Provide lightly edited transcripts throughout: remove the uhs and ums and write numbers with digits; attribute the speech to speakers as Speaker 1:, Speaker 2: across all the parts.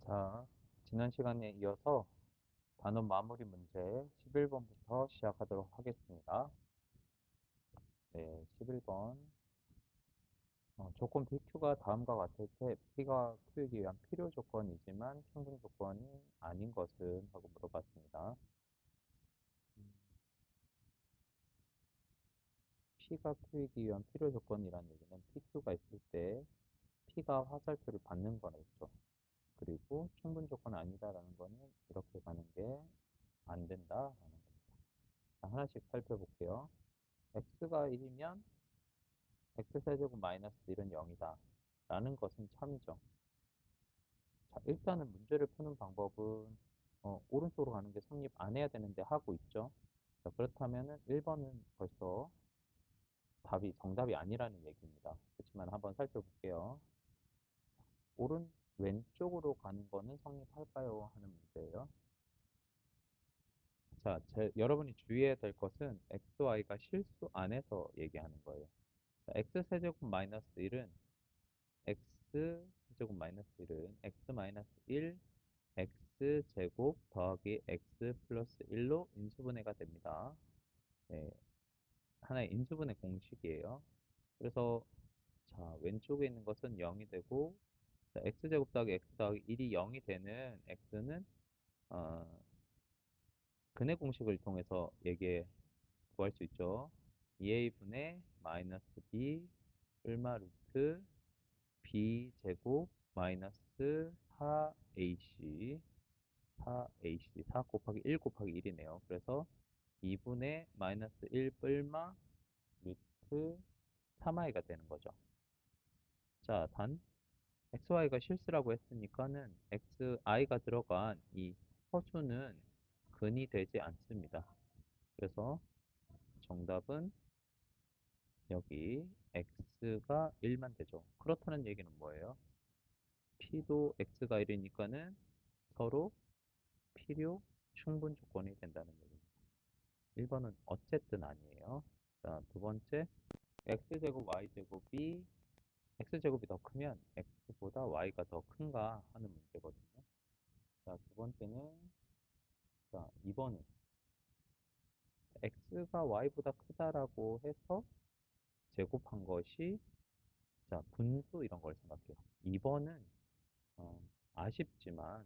Speaker 1: 자, 지난 시간에 이어서 단원 마무리 문제 11번부터 시작하도록 하겠습니다. 네, 11번. 조건 PQ가 다음과 같을 때 P가 Q이기 위한 필요 조건이지만 충분 조건이 아닌 것은? 하고 물어봤습니다. P가 Q이기 위한 필요 조건이라는 얘기는 PQ가 있을 때 P가 화살표를 받는 거겠죠. 그리고 충분 조건 아니다라는 거는 이렇게 가는 게 안 된다라는 겁니다. 자, 하나씩 살펴볼게요. x가 1이면 x세제곱 마이너스 1은 0이다 라는 것은 참이죠. 자, 일단은 문제를 푸는 방법은 오른쪽으로 가는 게 성립 안 해야 되는데 하고 있죠. 자, 그렇다면은 1번은 벌써 정답이 아니라는 얘기입니다. 그렇지만 한번 살펴볼게요. 왼쪽으로 가는 거는 성립할까요? 하는 문제예요. 자, 여러분이 주의해야 될 것은 x, y가 실수 안에서 얘기하는 거예요. 자, x세제곱 마이너스 1은 x제곱 마이너스 1은 x 마이너스 1 x제곱 더하기 x 플러스 1로 인수분해가 됩니다. 네, 하나의 인수분해 공식이에요. 그래서 자, 왼쪽에 있는 것은 0이 되고 자, x제곱 더하기 x 더하기 1이 0이 되는 x는 어, 근해 공식을 통해서 구할 수 있죠. 2a분의 마이너스 b 얼마 루트 b제곱 마이너스 4ac 4 곱하기 1 곱하기 1이네요. 그래서 2분의 마이너스 1 뿔마 루트 3i가 되는 거죠. 자, 단 xy가 실수라고 했으니까는 xi가 들어간 이 허수는 근이 되지 않습니다. 그래서 정답은 여기 x가 1만 되죠. 그렇다는 얘기는 뭐예요? p도 x가 1이니까는 서로 필요 충분 조건이 된다는 얘기입니다. 1번은 어쨌든 아니에요. 자, 두 번째, x제곱 y제곱이 x제곱이 더 크면 x보다 y가 더 큰가 하는 문제거든요. 자, 두 번째는 자, 2번은 x가 y보다 크다라고 해서 제곱한 것이 자, 분수 이런 걸 생각해요. 2번은 아쉽지만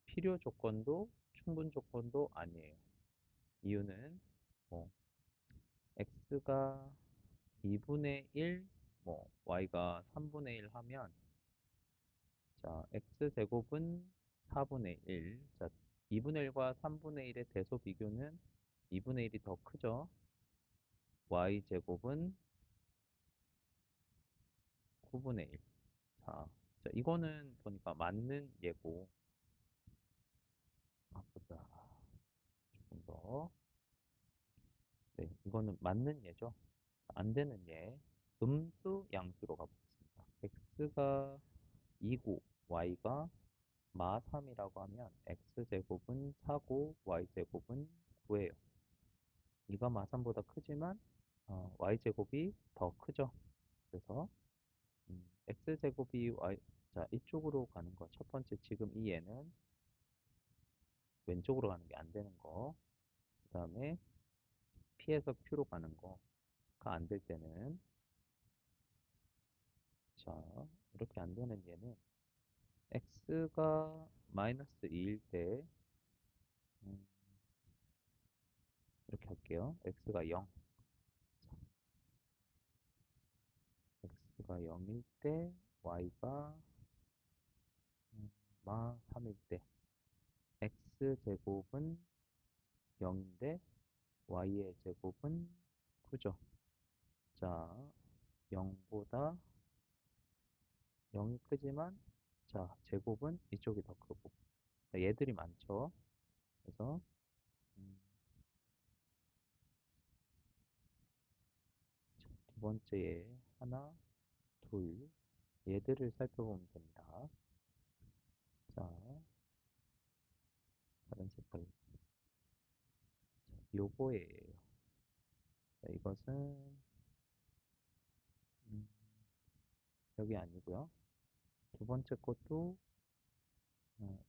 Speaker 1: 필요 조건도 충분 조건도 아니에요. 이유는 뭐 x가 2분의 1, y가 3분의 1 하면 자, x제곱은 4분의 1. 자, 2분의 1과 3분의 1의 대소 비교는 2분의 1이 더 크죠. y제곱은 9분의 1. 자, 이거는 보니까 맞는 예고. 보자. 조금 더. 네, 이거는 맞는 예죠. 안 되는 예. 음수, 양수로 가보겠습니다. x가 2고 y가 마 3이라고 하면 x제곱은 4고 y제곱은 9예요. 이가 마 3보다 크지만 y제곱이 더 크죠. 그래서 x제곱이 자, 이쪽으로 가는 거. 첫 번째 지금 이 얘는 왼쪽으로 가는 게 안 되는 거. 그 다음에 p에서 q로 가는 거가 안 될 때는 자, 이렇게 안 되는 얘는 x가 마이너스 2일 때 음, 이렇게 할게요. x가 0. x가 0일 때 y가 마 3일 때 x제곱은 0인데 y의 제곱은 9죠. 자, 0보다 0이 크지만 자, 제곱은 이쪽이 더 크고 자, 얘들이 많죠. 그래서 음, 두 번째에 하나, 둘 얘들을 살펴보면 됩니다. 자, 다른 색깔 요거예요. 자, 이것은 음, 여기 아니고요. 두 번째 것도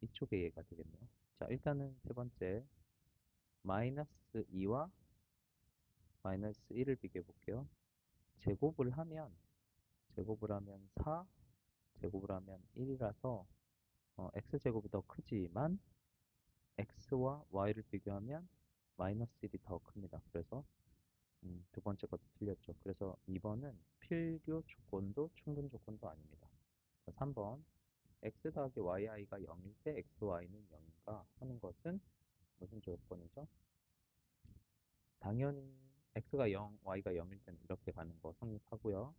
Speaker 1: 이쪽에 얘가 되겠네요. 자, 일단은 세 번째, 마이너스 2와 마이너스 1을 비교해 볼게요. 제곱을 하면 4, 제곱을 하면 1이라서 x제곱이 더 크지만 x와 y를 비교하면 마이너스 1이 더 큽니다. 그래서 두 번째 것도 틀렸죠. 그래서 2번은 필요 조건도 충분 조건도 아닙니다. 3번 x 더하기 yi가 0일 때 xy는 0인가 하는 것은 무슨 조건이죠? 당연히 x가 0, y가 0일 때는 이렇게 가는 거 성립하고요.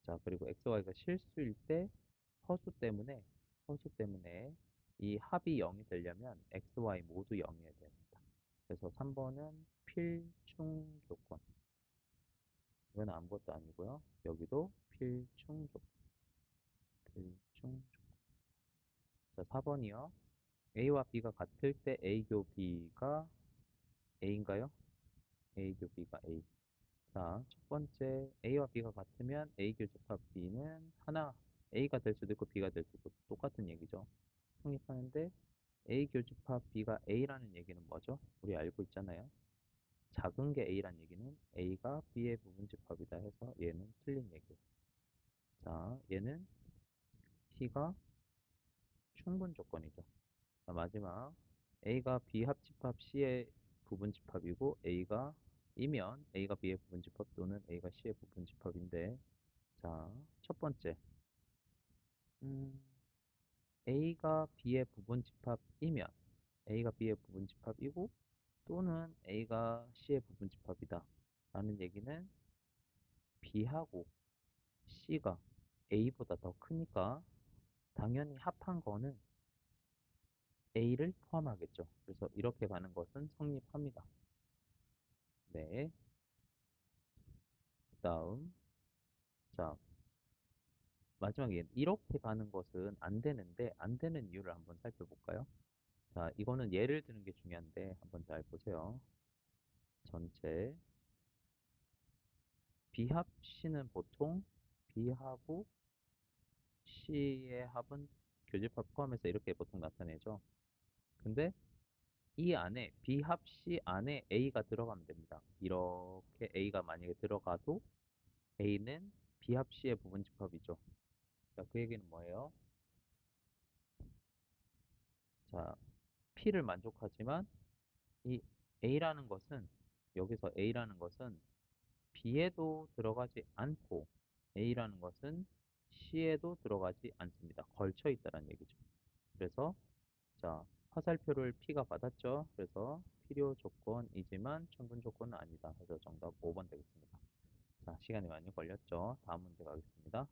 Speaker 1: 자, 그리고 x, y가 실수일 때 허수 때문에 이 합이 0이 되려면 x, y 모두 0이어야 됩니다. 그래서 3번은 필충 조건. 이건 아무것도 아니고요. 여기도 필충 조건. 필충 조건. 자, 4번이요. A와 B가 같을 때 A 교 B가 A인가요? A 교 B가 A. 자, 첫 번째 A와 B가 같으면 A 교집합 B는 하나 A가 될 수도 있고 B가 될 수도 있고 똑같은 얘기죠. 성립하는데 A 교집합 B가 A라는 얘기는 뭐죠? 우리 알고 있잖아요. 작은 게 A란 얘기는 A가 B의 부분집합이다 해서 얘는 틀린 얘기예요. 자, 얘는 C가 충분 조건이죠. 자, 마지막 A가 B 합집합 C의 부분집합이고 A가 이면 A가 B의 부분집합 또는 A가 C의 부분집합인데 자, 첫 번째 음, A가 B의 부분집합이면 A가 B의 부분집합이고 또는 A가 C의 부분집합이다 라는 얘기는 B하고 C가 A보다 더 크니까 당연히 합한 거는 A를 포함하겠죠. 그래서 이렇게 가는 것은 성립합니다. 네. 그 다음, 자, 마지막에 이렇게 가는 것은 안 되는데, 안 되는 이유를 한번 살펴볼까요? 자, 이거는 예를 드는 게 중요한데, 한번 잘 보세요. 전체, B합 C는 보통 B하고 C의 합은 교집합 포함해서 이렇게 보통 나타내죠. 근데 이 안에 B합 C 안에 A가 들어가면 됩니다. 이렇게 A가 만약에 들어가도 A는 B합 C의 부분집합이죠. 자, 그 얘기는 뭐예요? 자, P를 만족하지만 이 A라는 것은 여기서 A라는 것은 B에도 들어가지 않고 A라는 것은 C에도 들어가지 않습니다. 걸쳐 있다는 얘기죠. 그래서 자, 화살표를 P가 받았죠. 그래서 필요 조건이지만 충분 조건은 아니다. 그래서 정답 5번 되겠습니다. 자, 시간이 많이 걸렸죠. 다음 문제 가겠습니다.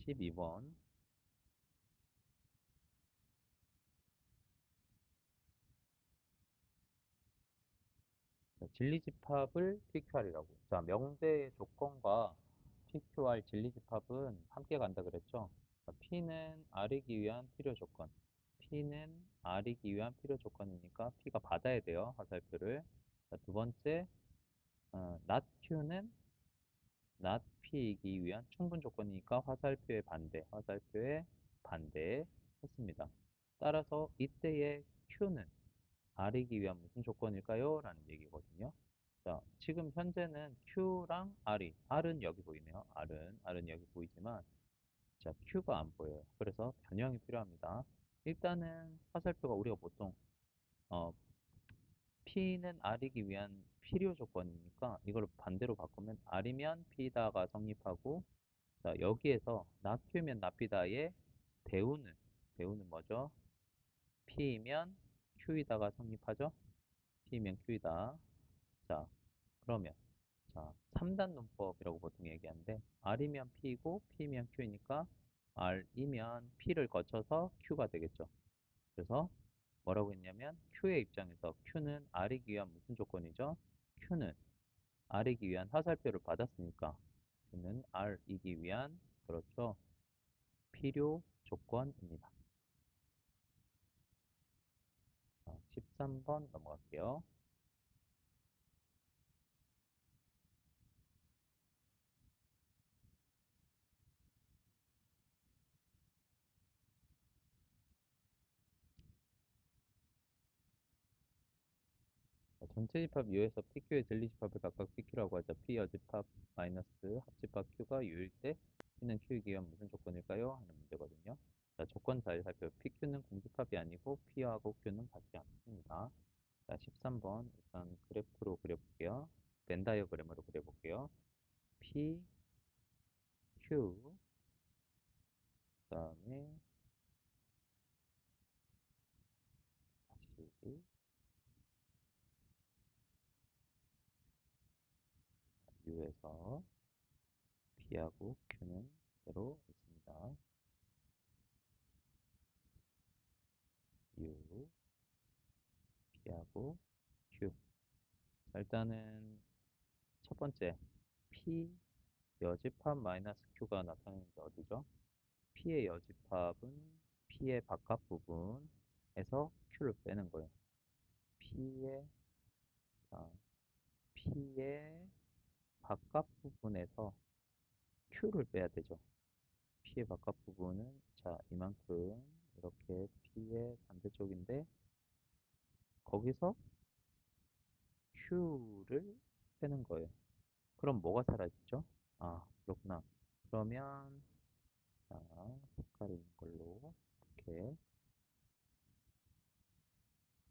Speaker 1: 12번. 자, 진리집합을 PQR이라고. 자, 명대의 조건과 PQR 진리집합은 함께 간다 그랬죠. 자, P는 R이기 위한 필요 조건. P는 R이기 위한 필요 조건이니까 P가 받아야 돼요. 화살표를. 자, 두 번째, not Q는 not P이기 위한 충분 조건이니까 화살표의 반대 했습니다. 따라서 이때의 Q는 R이기 위한 무슨 조건일까요? 라는 얘기거든요. 자, 지금 현재는 Q랑 R은 여기 보이네요. R은 여기 보이지만, 자, Q가 안 보여요. 그래서 변형이 필요합니다. 일단은 화살표가 우리가 보통, 어, P는 R이기 위한 필요 조건이니까 이걸 반대로 바꾸면 R이면 P다가 성립하고, 자, 여기에서 not Q면 not P다의 대우는 뭐죠? P이면 Q이다가 성립하죠? P면 Q이다. 자, 그러면 자, 3단 논법이라고 보통 얘기하는데 R이면 P고 P면 Q니까 R이면 P를 거쳐서 Q가 되겠죠. 그래서 뭐라고 했냐면 Q의 입장에서 Q는 R이기 위한 무슨 조건이죠? Q는 R이기 위한 화살표를 받았으니까 Q는 R이기 위한 그렇죠. 필요 조건입니다. 13번 넘어갈게요. 전체 집합 U에서 PQ의 전리집합을 각각 PQ라고 하자. P 여집합 마이너스 합집합 Q가 U일 때 P는 Q이기 위한 무슨 조건일까요? 하는 문제거든요. 자, 조건 잘 살펴. PQ는 공집합이 아니고 P하고 Q는 같지 않습니다. 자, 13번 일단 그래프로 그려볼게요. 벤 다이어그램으로 그려볼게요. P, Q, 그 다음에 다시 U에서 P하고 Q는 그대로 있습니다. U, P하고 Q. 자, 일단은 첫 번째 P 여집합 마이너스 Q가 나타나는 게 어디죠? P의 여집합은 P의 바깥 부분에서 Q를 빼는 거예요. P의 자, P의 바깥 부분에서 Q를 빼야 되죠. P의 바깥 부분은 자 이만큼 이렇게 P의 반대쪽인데 거기서 Q를 빼는 거예요. 그럼 뭐가 사라지죠? 아 그렇구나. 그러면 자 색깔 있는 걸로 이렇게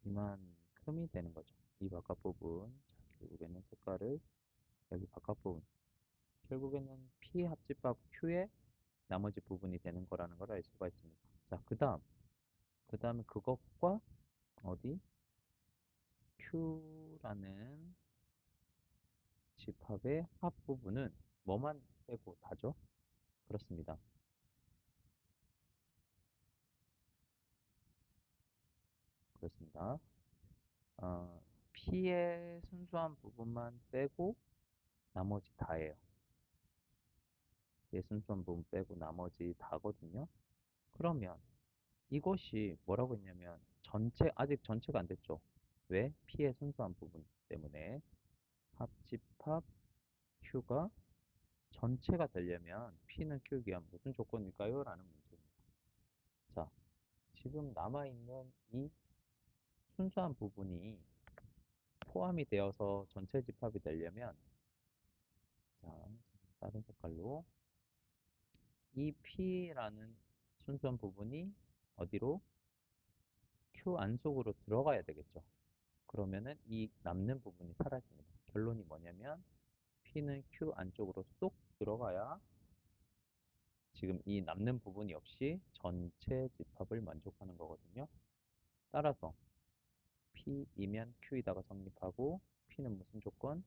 Speaker 1: 이만큼이 되는 거죠. 이 바깥 부분 자, 결국에는 색깔을 여기 바깥 부분 결국에는 P 합집합 Q의 나머지 부분이 되는 거라는 걸 알 수가 있습니다. 자, 그 다음에 그것과 어디? Q라는 집합의 합 부분은 뭐만 빼고 다죠? 그렇습니다. 그렇습니다. P의 순수한 부분만 빼고 나머지 다예요. P의 순수한 부분 빼고 나머지 다거든요. 그러면 이것이 뭐라고 했냐면 아직 전체가 안 됐죠. 왜? P의 순수한 부분 때문에 합집합 Q가 전체가 되려면 P는 Q이기 위한 무슨 조건일까요? 라는 문제입니다. 자, 지금 남아있는 이 순수한 부분이 포함이 되어서 전체 집합이 되려면 자, 다른 색깔로 이 P라는 순수한 부분이 어디로? Q 안속으로 들어가야 되겠죠. 그러면은 이 남는 부분이 사라집니다. 결론이 뭐냐면 P는 Q 안쪽으로 쏙 들어가야 지금 이 남는 부분이 없이 전체 집합을 만족하는 거거든요. 따라서 P이면 Q이다가 성립하고 P는 무슨 조건?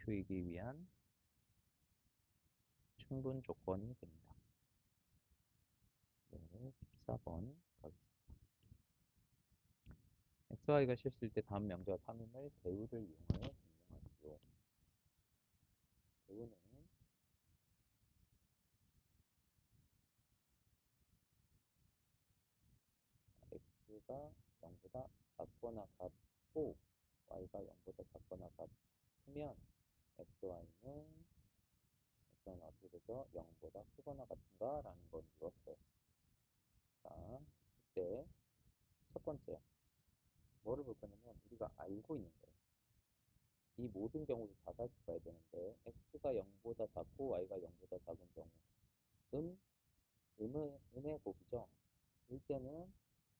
Speaker 1: Q이기 위한 충분 조건이 됩니다. 네, 14번 가겠습니다. XY가 실수일 때 다음 명제와 탐임을 대우를 이용하여 증명하시오. 대우는 X가 0보다 작거나 같고 Y가 0보다 작거나 같으면 XY는 어떻게 되죠? 0보다 크거나 같은가? 라는 걸 물었어요. 자, 이때 첫 번째 뭐를 볼 거냐면 우리가 알고 있는 거예요. 이 모든 경우를 다 살펴봐야 되는데 x가 0보다 작고 y가 0보다 작은 경우 음의 곱이죠. 이때는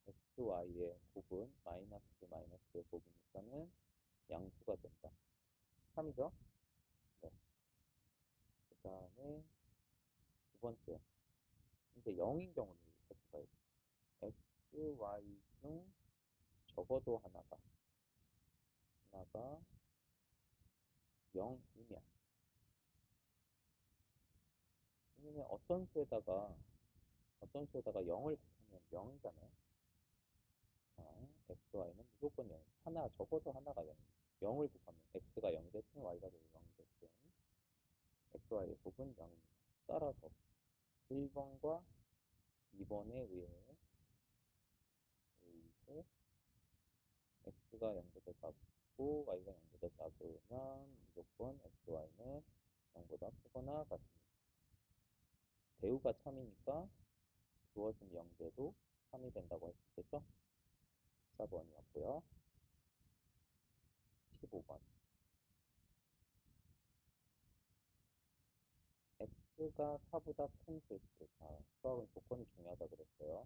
Speaker 1: x, y의 곱은 마이너스의 곱이니까는 양수가 된다. 3이죠? 네. 그 다음에 두 번째 이제 0인 경우를 살펴봐야 돼요. x, y 중 적어도 하나가 0이면 왜냐면 어떤 수에다가 0을 곱하면 0이잖아요. 자, x, y는 무조건 0. 적어도 하나가 0. 0을 곱하면 x가 0이 됐든 y가 0이 됐든 x, y의 곱은 0입니다. 따라서 1번과 2번에 의해 x가 0보다 작고 y가 0보다 작으면 무조건 x, y는 0보다 크거나 같습니다. 대우가 참이니까 주어진 영재도 3이 된다고 했었죠? 4번이었고요. 15번. x가 4보다 큰 실수. 자, 수학은 조건이 중요하다 그랬어요.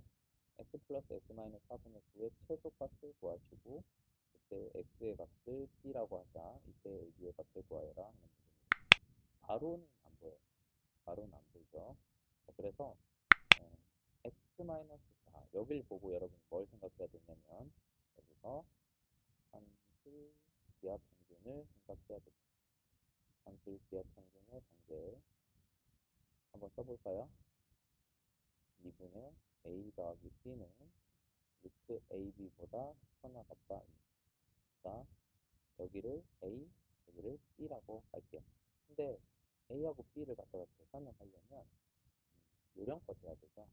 Speaker 1: x 플러스 x 마이너스 4분의 9의 최소값을 구하시고, 그때 x의 값을 b라고 하자. 이때 ab의 값을 구하여라 하는 문제입니다. 바로는 안 보여요. 바로는 안 보이죠. 자, 그래서 x 마이너스 4 여길 보고 여러분이 뭘 생각해야 되냐면 여기서 산술 기하 평균을 생각해야 됩니다. 산술 기하 평균의 관계 한번 써볼까요? 2분의 a 더하기 b는 루트 ab보다 크거나 같다. 자, 여기를 a, 여기를 b라고 할게요. 근데 a하고 b를 갖다가 계산을 하려면 요령껏 해야 되죠.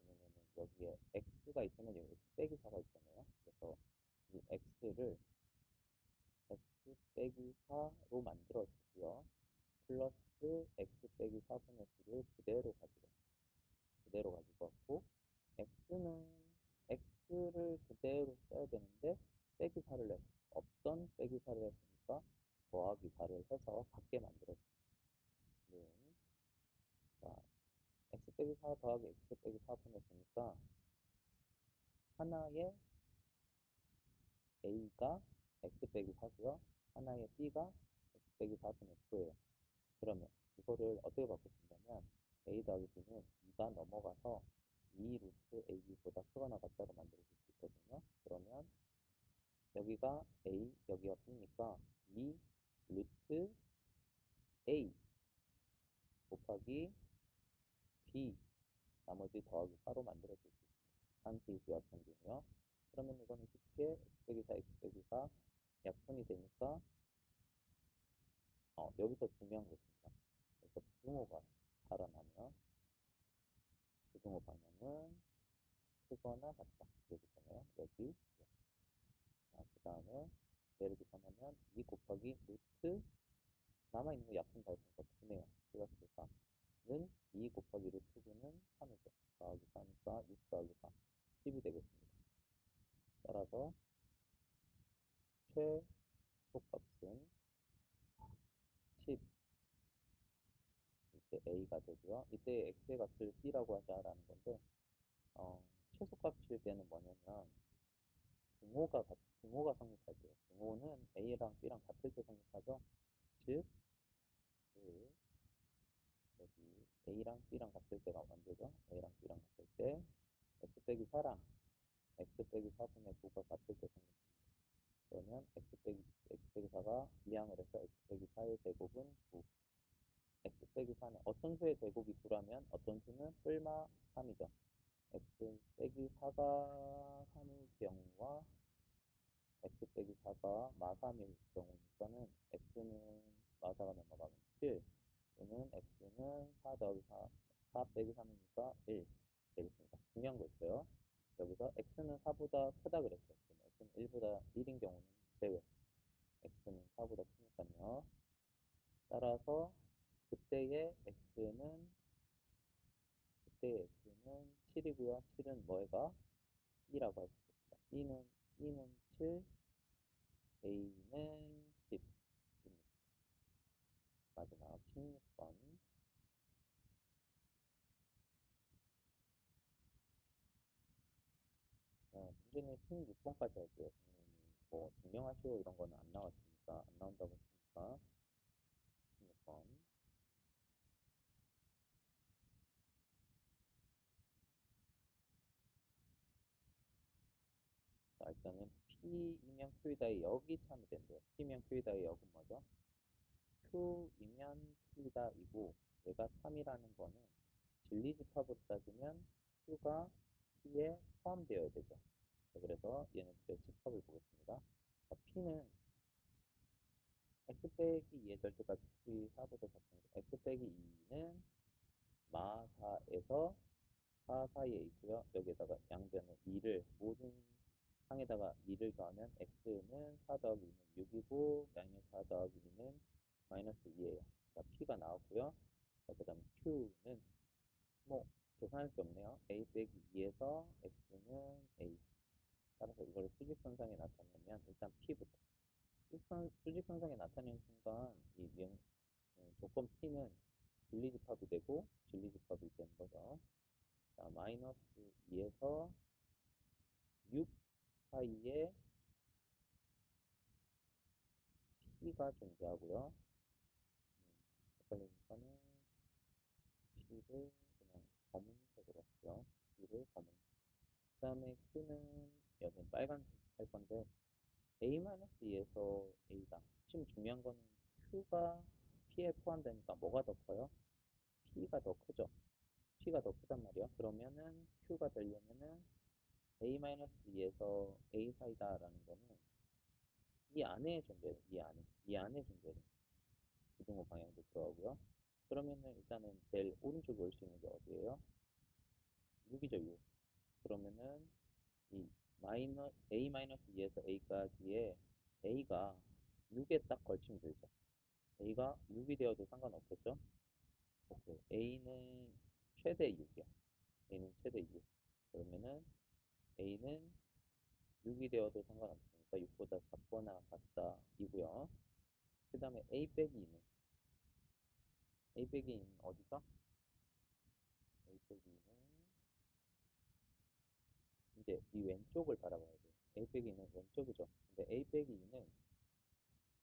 Speaker 1: 왜냐면은 여기에 x가 있으면 여기 빼기 4가 있잖아요. 그래서 이 x를 x 빼기 4로 만들어 주고요. 플러스 x 빼기 4분의 9를 그대로 가지고 왔고, x는 x를 그대로 써야 되는데 빼기 4를 없던 빼기 4를 했으니까 더하기 4를 해서 같게 만들어줍니다. 자, x 빼기 4 더하기 x 빼기 4분의 9니까 하나의 a가 x 빼기 4고요. 하나의 b가 x 빼기 4분의 9예요. 그러면 이거를 어떻게 바꿀 수 있냐면 a 더하기 b는 2가 넘어가서 2 루트 ab보다 크거나 같다고 만들어줄 수 있거든요. 그러면 여기가 a, 여기가 b니까 2 루트 a 곱하기 b 나머지 더하기 4로 만들어줄 수 있습니다. 한시 기하 평균이요. 그러면 이거는 쉽게 x 빼기 4, x 빼기 4 약분이 되니까 여기서 중요한 것입니다. 그래서 부등호가 달아나면 부등호 방향은 크거나 같다. 여기잖아요. 여기. 자, 그 다음에 얘를 계산하면 2 곱하기 루트 남아있는 거 약분 다 있으니까 9네요. 플러스 4는 2 곱하기 루트 9는 3이죠. 더하기 4니까 6 더하기 4 10이 되겠습니다. 따라서 최소값은 10 이때 a가 되고요. 이때 x의 값을 b라고 하자라는 건데 최소값일 때는 뭐냐면 등호가 성립할 때요. 등호는 a랑 b랑 같을 때 성립하죠. 즉, 그 여기 a랑 b랑 같을 때가 언제죠? a랑 b랑 같을 때 x 빼기 4랑 x 빼기 4분의 9가 같을 때 성립합니다. 그러면 x 빼기 4가 이항을 해서 x 빼기 4의 제곱은 9. x 빼기 4는 어떤 수의 제곱이 9라면 어떤 수는 뿔마 3이죠. x 빼기 4가 3일 경우와 x 빼기 4가 마3일 경우니까는 x는 마4가 넘어가면 7 또는 x는 4 더하기 4 빼기 3이니까 1 되겠습니다. 중요한 거 있어요. 여기서 x는 4보다 크다 그랬어요. x는 1보다 1인 경우는 제외. x는 4보다 크니까요. 따라서 그때의 x는 7이고요. 7은 뭐가? 2라고 할 수 있습니다. 2는 7, a는 10입니다. 마지막 16번. 문제는 16번까지 할게요. 뭐 증명하시오 이런 거는 안 나왔으니까 안 나온다고 했으니까 16번. 자, 일단은 P이면 Q이다의 역이 참이 된대요. P면 Q이다의 역은 뭐죠? Q이면 P다이고 얘가 3이라는 거는 진리집합으로 따지면 Q가 P에 포함되어야 되죠. 자, 그래서 얘네들의 집합을 보겠습니다. 자, P는 x 빼기 2의 절대값이 Q 4보다 작습니다. x 빼기 2는 마 4에서 4 사이에 있고요. 여기에다가 양변에 2를 모든 항에다가 2를 더하면 x는 4 더하기 2는 6이고 마이너스 4 더하기 2는 마이너스 2예요. 자, p가 나왔고요. 자, 그 다음에 q는 뭐 계산할 게 없네요. a 빼기 2에서 x는 a. 따라서 이걸 수직선상에 나타내면 일단 p부터 수직 현상이 나타나는 순간 조건 P는 진리집합이 되고 진리집합이 되는 거죠. 자, 마이너스 2에서 6 사이에 P가 존재하고요. 헷갈리니까는 P를 그냥 검은색으로 할게요. P를 검은. 그 다음에 Q는 여기 빨간색 할 건데 A-2에서 A다. 지금 중요한 거는 Q가 P에 포함되니까 뭐가 더 커요? P가 더 크죠. P가 더 크단 말이야. 그러면은 Q가 되려면은 A-2에서 A 사이다라는 거는 이 안에 존재해요. 이 안에 존재해요. 부등호 방향도 들어가고요. 그러면은 일단은 제일 오른쪽에 올 수 있는 게 어디예요? 6이죠, 6. 그러면은 이 A-2에서 A까지의 A가 6에 딱 걸치면 되죠. A가 6이 되어도 상관없겠죠? 오케이. A는 최대 6이야. A는 최대 6. 그러면은 A는 6이 되어도 상관없으니까 6보다 작거나 같다 이고요. 그 다음에 A 빼기 2는 A 빼기 2는 어디죠? A 빼기 2는 이제 이 왼쪽을 바라봐야 돼요. A 빼기 2는 왼쪽이죠. 근데 A 빼기 2는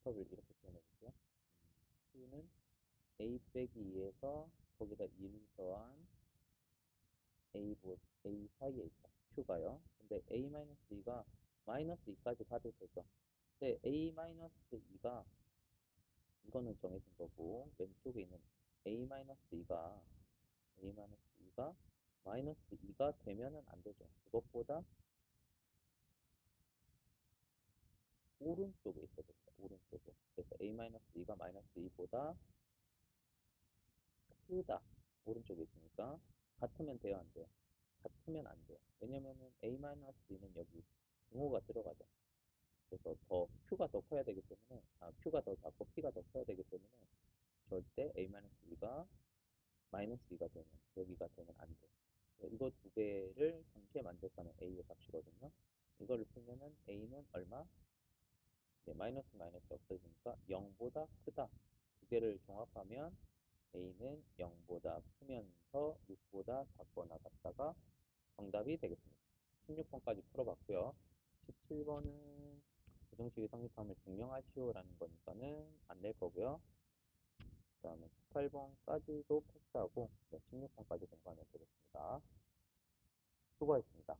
Speaker 1: 컵을 이렇게 표현해 볼게요. Q는 A 빼기 2에서 거기다 2를 더한 A 사이에 있다. Q가요. 근데 A-2가 마이너스 2까지 가도 되죠. 근데 A-2가 이거는 정해진 거고 왼쪽에 있는 A-2가 A-2가 마이너스 2가 되면은 안 되죠. 그것보다 오른쪽에 있어야 됩니다. 오른쪽에. 그래서 A-2가 마이너스 2보다 크다. 오른쪽에 있으니까 같으면 돼요, 안 돼요? 같으면 안 돼요. 왜냐면은 A-2는 여기 등호가 들어가죠. 그래서 Q가 더 커야 되기 때문에, Q가 더 작고 P가 더 커야 되기 때문에 절대 A-2가 마이너스 2가 되면, 여기가 되면 안 돼. 이거 두 개를 동시에 만족하는 A의 값이거든요. 이거를 풀면은 A는 얼마? 네, 마이너스 마이너스 없어지니까 0보다 크다. 두 개를 종합하면 A는 0보다 크면서 6보다 작거나 같다가 정답이 되겠습니다. 16번까지 풀어봤고요. 17번은 부정식의 성립함을 증명하시오라는 거니까는 안 될 거고요. 그 다음에 18번까지도 패스하고 16번까지 공부하면 되겠습니다. 수고하셨습니다.